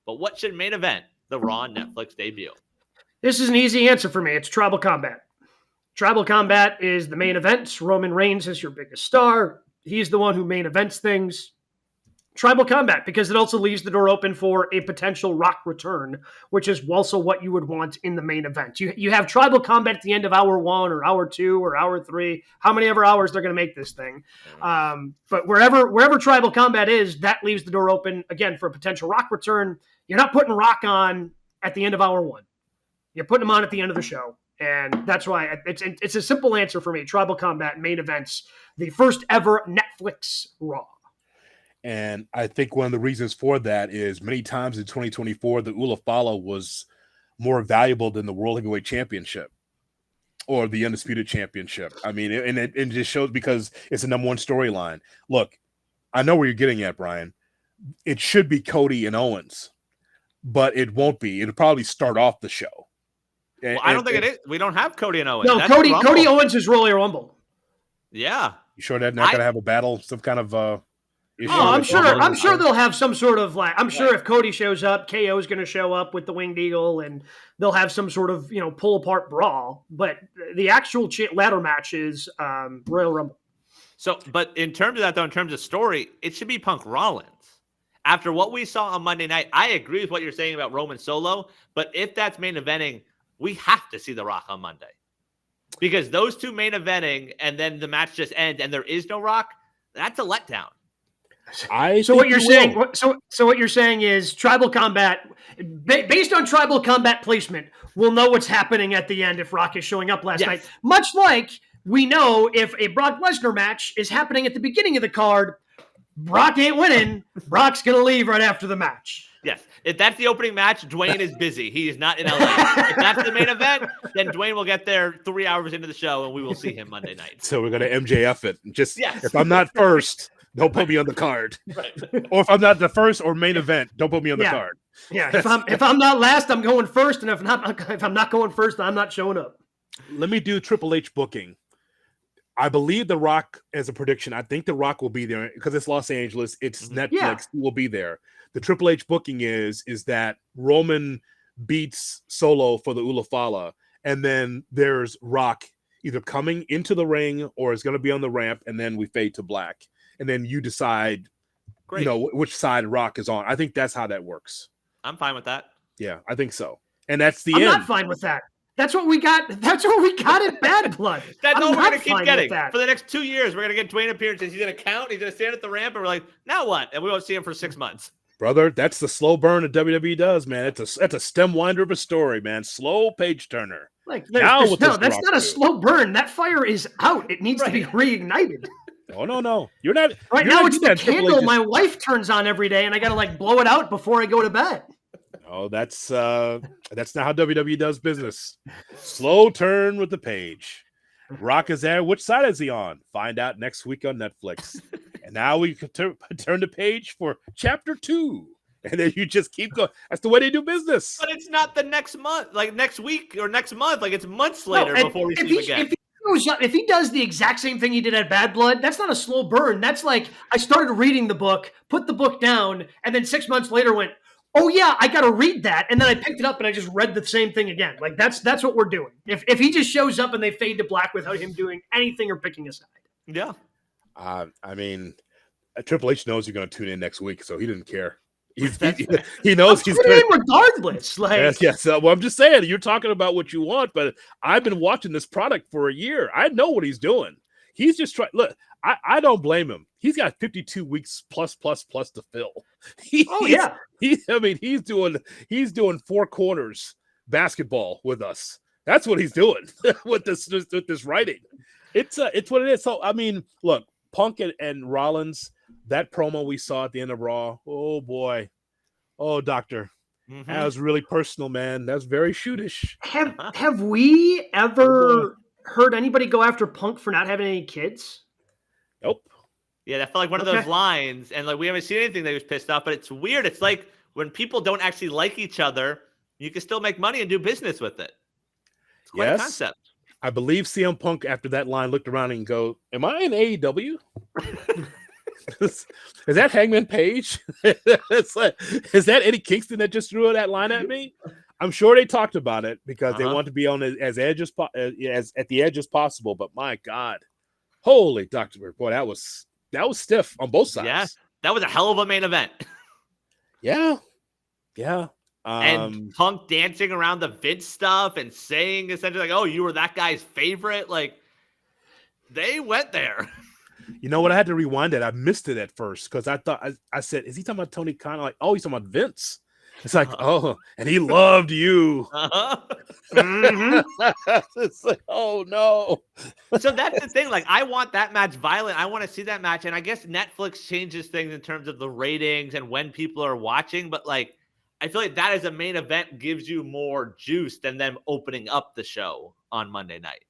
But what should main event the Raw Netflix debut? This is an easy answer for me. It's Tribal Combat. Tribal Combat is the main event. Roman Reigns is your biggest star. He's the one who main events things. Tribal Combat, because it also leaves the door open for a potential Rock return, which is also what you would want in the main event. You have Tribal Combat at the end of hour 1 or hour 2 or hour 3, how many ever hours they're going to make this thing. But wherever Tribal Combat is, that leaves the door open, again, for a potential Rock return. You're not putting Rock on at the end of hour 1. You're putting him on at the end of the show. And that's why it's a simple answer for me. Tribal Combat main events, the first ever Netflix Raw. And I think one of the reasons for that is many times in 2024, the Ulafala was more valuable than the World Heavyweight Championship or the Undisputed Championship. I mean, it just shows because it's a number one storyline. Look, I know where you're getting at, Brian. It should be Cody and Owens, but it won't be. It'll probably start off the show. Well, I don't think it is. We don't have Cody and Owens. No, That's Cody Owens is Royal Rumble. Yeah. You sure they're not going to have a battle, some kind of issue? Oh, I'm sure they'll have some sort of sure if Cody shows up, KO is going to show up with the Winged Eagle, and they'll have some sort of pull apart brawl. But the actual ladder match is Royal Rumble. So, but in terms of that, though, in terms of story, it should be Punk Rollins. After what we saw on Monday night, I agree with what you're saying about Roman Solo. But if that's main eventing, we have to see The Rock on Monday. Because those two main eventing and then the match just ends and there is no Rock, that's a letdown. So what you're saying is Tribal Combat, based on Tribal Combat placement, we'll know what's happening at the end if Rock is showing up last night. Much like we know if a Brock Lesnar match is happening at the beginning of the card, Brock ain't winning. Brock's going to leave right after the match. Yes. If that's the opening match, Dwayne is busy. He is not in LA. If that's the main event, then Dwayne will get there 3 hours into the show and we will see him Monday night. So we're going to MJF it. If I'm not first, don't put me on the card. Right. Or if I'm not the first or main event, don't put me on the card. Yeah. If I'm not last, I'm going first. And if I'm not going first, I'm not showing up. Let me do Triple H booking. I believe The Rock as a prediction. I think The Rock will be there because it's Los Angeles. It's Netflix. Yeah. He will be there. The Triple H booking is that Roman beats Solo for the Ulafala, and then there's Rock either coming into the ring or is going to be on the ramp, and then we fade to black, and then you decide, which side Rock is on. I think that's how that works. I'm fine with that. Yeah, I think so. And that's the end. I'm not fine with that. That's what we got. That's what we got at Bad Blood. That's what we're going to keep getting. For the next 2 years, we're going to get Dwayne appearances. He's going to count. He's going to stand at the ramp, and we're like, now what? And we won't see him for 6 months. Brother, that's the slow burn that WWE does, man. That's a stem winder of a story, man. Slow page turner. That's not a slow burn. That fire is out. It needs to be reignited. Oh, no. You're not. Right now, it's the candle my wife turns on every day, and I got to blow it out before I go to bed. Oh, that's not how WWE does business. Slow turn with the page. Rock is there. Which side is he on? Find out next week on Netflix. And now we can turn the page for chapter 2. And then you just keep going. That's the way they do business. But it's not the next month, like next week or next month. Like it's months later before we see him again. If he does the exact same thing he did at Bad Blood, that's not a slow burn. That's like I started reading the book, put the book down, and then 6 months later went, oh yeah, I got to read that. And then I picked it up and I just read the same thing again. Like that's what we're doing. If he just shows up and they fade to black without him doing anything or picking a side. Yeah. I mean, Triple H knows you're going to tune in next week, so he didn't care. He knows he's tuning in regardless. Yes. Well, I'm just saying, you're talking about what you want, but I've been watching this product for a year. I know what he's doing. He's just trying. Look, I don't blame him. He's got 52 weeks plus to fill. He's doing four corners basketball with us. That's what he's doing with this writing. It's what it is. So I mean, look, Punk and Rollins, that promo we saw at the end of Raw. Oh boy, oh doctor, that was really personal, man. That's very shootish. Have we ever heard anybody go after Punk for not having any kids? Nope. Yeah, that felt like one of those lines, and like we haven't seen anything that he was pissed off. But it's weird. It's like when people don't actually like each other, you can still make money and do business with it. It's quite a concept. I believe CM Punk after that line looked around and go, "Am I in AEW?" Is that Hangman Page? It's like, is that Eddie Kingston that just threw that line at me? I'm sure they talked about it because they want to be on as edge as at the edge as possible. But my God, holy Dr. Bird, boy, that was stiff on both sides. Yeah, that was a hell of a main event. Yeah. And Punk dancing around the Vince stuff and saying essentially like, "Oh, you were that guy's favorite." Like they went there. You know what? I had to rewind it. I missed it at first because I thought I said, "Is he talking about Tony Khan?" Like, oh, he's talking about Vince. It's like, oh, and he loved you. It's like, oh no. So that's the thing. Like, I want that match violent. I want to see that match, and I guess Netflix changes things in terms of the ratings and when people are watching. But like, I feel like that as a main event gives you more juice than them opening up the show on Monday night.